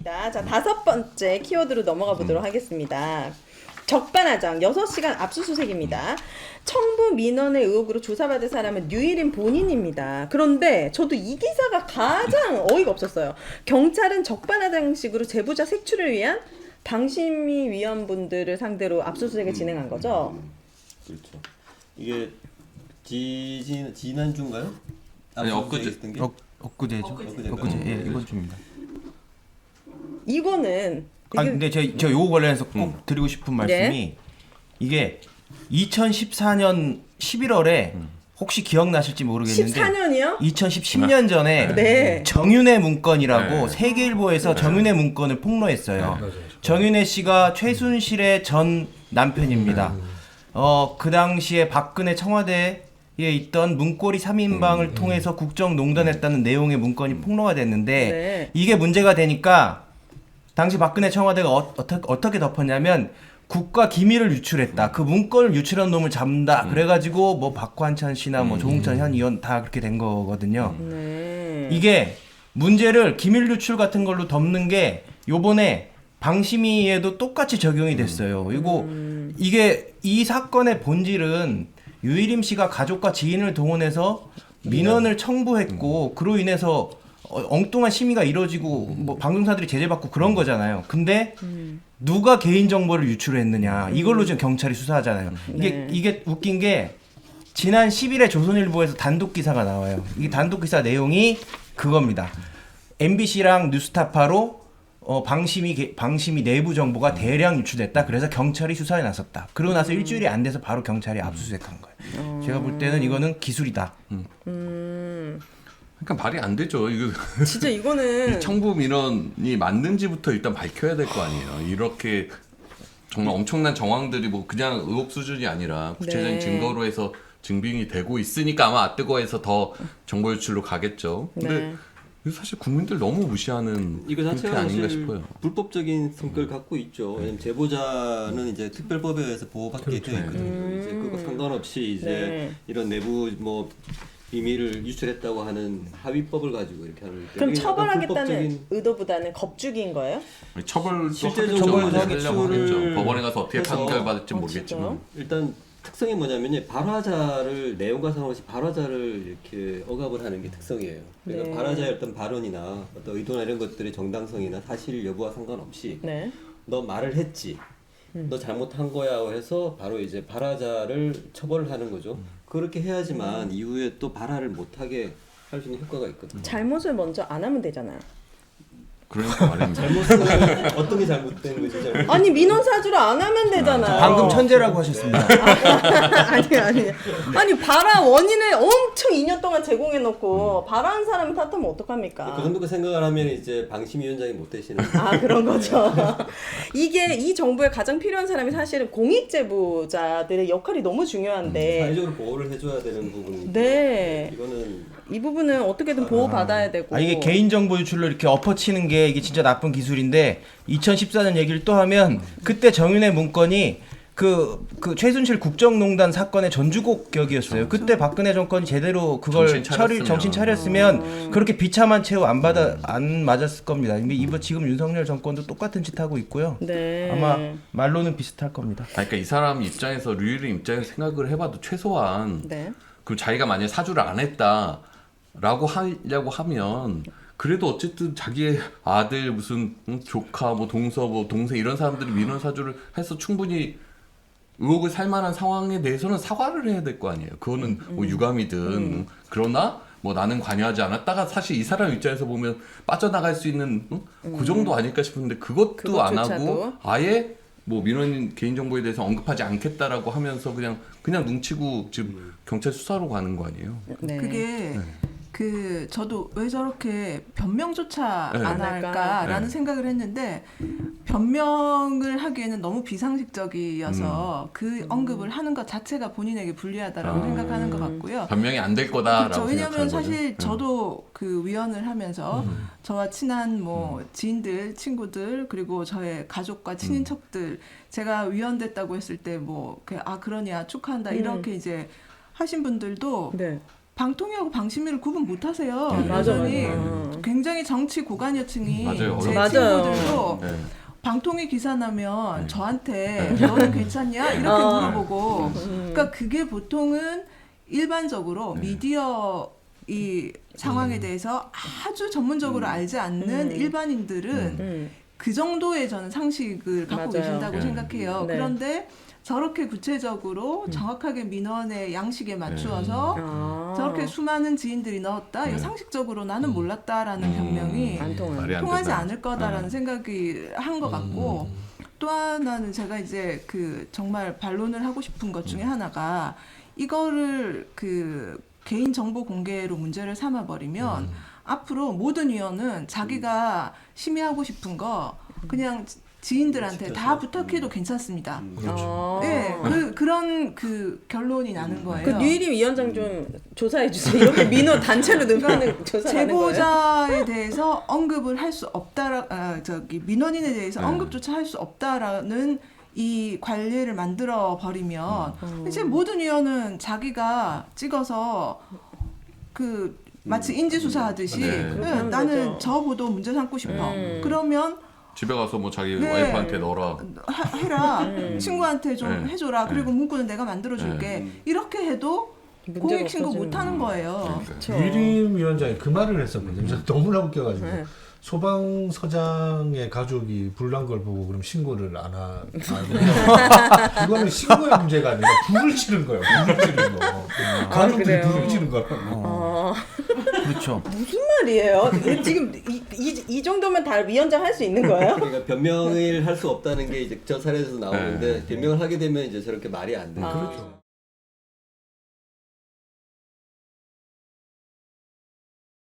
자, 5번째 키워드로 넘어가 보도록 하겠습니다. 적반하장 6시간 압수수색입니다. 청부 민원의 의혹으로 조사받을 사람은 류일인 본인입니다. 그런데 저도 이 기사가 가장 어이가 없었어요. 경찰은 적반하장식으로 제보자 색출을 위한 방심위 위원분들을 상대로 압수수색을 진행한 거죠. 그렇죠. 이게 지난주인가요? 아니 엊그제. 엊그제죠. 엊그제. 예, 이번 주입니다. 이거는 근데 저 요거 관련해서 꼭 드리고 싶은 말씀이 네. 이게 2014년 11월에 혹시 기억나실지 모르겠는데 14년이요? 2010년 전에 네. 정윤회 문건이라고 네. 세계일보에서 정윤회 문건을 폭로했어요. 정윤회 씨가 최순실의 전 남편입니다. 그 당시에 박근혜 청와대에 있던 문고리 3인방을 통해서 국정농단했다는 내용의 문건이 폭로가 됐는데 네. 이게 문제가 되니까 당시 박근혜 청와대가 어떻게 덮었냐면 국가 기밀을 유출했다. 그 문건을 유출한 놈을 잡는다. 그래가지고 뭐 박환찬 씨나 뭐 조홍천 현 의원 다 그렇게 된 거거든요. 네. 이게 문제를 기밀 유출 같은 걸로 덮는 게 요번에 방심위에도 똑같이 적용이 됐어요. 그리고 이게 이 사건의 본질은 유일임 씨가 가족과 지인을 동원해서 민원을 청부했고 그로 인해서 엉뚱한 심의가 이루어지고 뭐 방송사들이 제재받고 그런 거잖아요. 근데 누가 개인 정보를 유출했느냐 이걸로 지금 경찰이 수사하잖아요. 네. 이게 웃긴 게 지난 10일에 조선일보에서 단독 기사가 나와요. 이 단독 기사 내용이 그겁니다. MBC랑 뉴스타파로 방심위 내부 정보가 대량 유출됐다. 그래서 경찰이 수사에 나섰다. 그러고 나서 일주일이 안 돼서 바로 경찰이 압수수색한 거예요. 제가 볼 때는 이거는 기술이다. 그러니까 말이 안 되죠. 이거 진짜 이거는 청부 민원이 맞는지부터 일단 밝혀야 될 거 아니에요. 이렇게 정말 엄청난 정황들이 뭐 그냥 의혹 수준이 아니라 구체적인 네. 증거로 해서 증빙이 되고 있으니까 아마 아뜨거에서 더 정보 유출로 가겠죠. 근데 네. 이거 사실 국민들 너무 무시하는 이거 형태 자체가 아닌가 사실 싶어요. 불법적인 성격을 갖고 있죠. 왜냐면 제보자는 이제 특별법에 의해서 보호받게 되어 있거든요. 이제 그거 상관없이 이제 네. 이런 내부 뭐 비밀을 유출했다고 하는 합의법을 가지고 이렇게 하는. 그럼 이게 약간 처벌하겠다는 불법적인- 의도보다는 겁주기인 거예요? 처벌도 실제적으로 하겠죠. 처벌 하려고 하겠죠. 기출을 법원에 가서 어떻게 해서- 판결받을지 진짜요? 모르겠지만. 일단 특성이 뭐냐면요, 발화자를 내용과 상관없이 발화자를 이렇게 억압을 하는 게 특성이에요. 그러니까 네. 발화자의 어떤 발언이나 어떤 의도나 이런 것들의 정당성이나 사실 여부와 상관없이 네. 너 말을 했지, 너 잘못한 거야 해서 바로 이제 발화자를 처벌을 하는 거죠. 그렇게 해야지만 이후에 또 발화를 못하게 할 수 있는 효과가 있거든요. 잘못을 먼저 안 하면 되잖아요. 그러니까 말입니다. 잘못은 어떤 게 잘못된 거지? 잘못. 아니 민원 사주를 안 하면 되잖아요. 방금 천재라고 하셨습니다. 아니 발화 원인을 엄청 2년 동안 제공해 놓고 발화한 사람을 탓하면 어떡합니까? 그 정도 생각을 하면 이제 방심위원장이 못 되시는. 아 그런 거죠. 이게 이 정부에 가장 필요한 사람이 사실은 공익 제보자들의 역할이 너무 중요한데 사회적으로 보호를 해줘야 되는 부분이. 네. 이거는 이 부분은 어떻게든 보호 받아야 되고. 이게 개인정보 유출로 이렇게 엎어치는 게 이게 진짜 나쁜 기술인데 2014년 얘기를 또 하면 그때 정윤회 문건이 그 최순실 국정농단 사건의 전주곡 격이었어요. 그때 박근혜 정권이 제대로 그걸 정신 차렸으면 그렇게 비참한 최후 안 맞았을 겁니다. 근데 이번 지금 윤석열 정권도 똑같은 짓 하고 있고요. 네. 아마 말로는 비슷할 겁니다. 그러니까 이 사람 입장에서 류일의 입장에서 생각을 해봐도 최소한 네. 그 자기가 만약 사주를 안 했다라고 하려고 하면 그래도 어쨌든 자기의 아들 무슨 조카 뭐 동서 뭐 동생 이런 사람들이 민원 사주를 해서 충분히 의혹을 살만한 상황에 대해서는 사과를 해야 될 거 아니에요. 그거는 뭐 유감이든 그러나 뭐 나는 관여하지 않았다가 사실 이 사람 입장에서 보면 빠져나갈 수 있는 그 정도 아닐까 싶은데 그것도 안 하고 그것조차도. 아예 뭐 민원인 개인정보에 대해서 언급하지 않겠다라고 하면서 그냥 눈치고 지금 경찰 수사로 가는 거 아니에요? 네. 그게 저도 왜 저렇게 변명조차 네. 안 할까라는 네. 생각을 했는데 변명을 하기에는 너무 비상식적이어서 그 언급을 하는 것 자체가 본인에게 불리하다라고 생각하는 것 같고요. 변명이 안 될 거다라고 그렇죠. 왜냐하면 생각하는 거죠. 사실 저도 그 위원을 하면서 저와 친한 뭐 지인들, 친구들 그리고 저의 가족과 친인척들 제가 위원 됐다고 했을 때 뭐 그러냐 축하한다 이렇게 이제 하신 분들도 네. 방통위하고 방심위를 구분 못하세요. 맞아, 여전히 맞아. 굉장히 정치 고관여층이 맞아요. 제 맞아요. 친구들도 네. 방통위 기사 나면 저한테 너는 괜찮냐 이렇게 물어보고 그러니까 그게 보통은 일반적으로 미디어 이 상황에 대해서 아주 전문적으로 알지 않는 일반인들은 그 정도의 저는 상식을 갖고 맞아요. 계신다고 생각해요. 네. 그런데 저렇게 구체적으로 정확하게 민원의 양식에 맞추어서 저렇게 수많은 지인들이 넣었다. 이거 상식적으로 나는 몰랐다라는 변명이 안 통하는. 말이 안 통하지 된다. 않을 거다라는 생각이 한 것 같고 또 하나는 제가 이제 그 정말 반론을 하고 싶은 것 중에 하나가 이거를 그 개인 정보 공개로 문제를 삼아 버리면 앞으로 모든 위원은 자기가 심의하고 싶은 거 그냥 지인들한테 다 부탁해도 괜찮습니다. 네, 그런 그 결론이 나는 거예요. 그 류일임 위원장 좀 조사해 주세요. 이렇게 민원 단체로 넣는 조사하는 거예요. 제보자에 대해서 언급을 할 수 없다라 민원인에 대해서 언급조차 할 수 없다라는 이 관례를 만들어 버리면 이제 모든 위원은 자기가 찍어서 그 마치 인지수사하듯이 나는 저 보도 문제 삼고 싶어. 그러면 집에 가서 뭐 자기 네. 와이프한테 넣어라. 해라. 친구한테 좀 네. 해줘라. 그리고 문구는 내가 만들어줄게. 이렇게 해도 문제가 공익신고 없어지는 못하는 거예요. 그렇죠. 유림 위원장이 그 말을 했었거든요. 저 너무나 웃겨가지고 네. 소방서장의 가족이 불난 걸 보고 그럼 신고를 안 이거는 신고의 문제가 아니라 불을 지른 거예요. 불을 지른 거. 가족들이 그래요? 불을 지른 거라고. 그렇죠. 무슨 말이에요? 지금 이 정도면 다 위원장 할 수 있는 거예요? 그러니까 변명을 할 수 없다는 게 이제 저 사례에서 나오는데 변명을 하게 되면 이제 저렇게 말이 안 돼요. 그렇죠.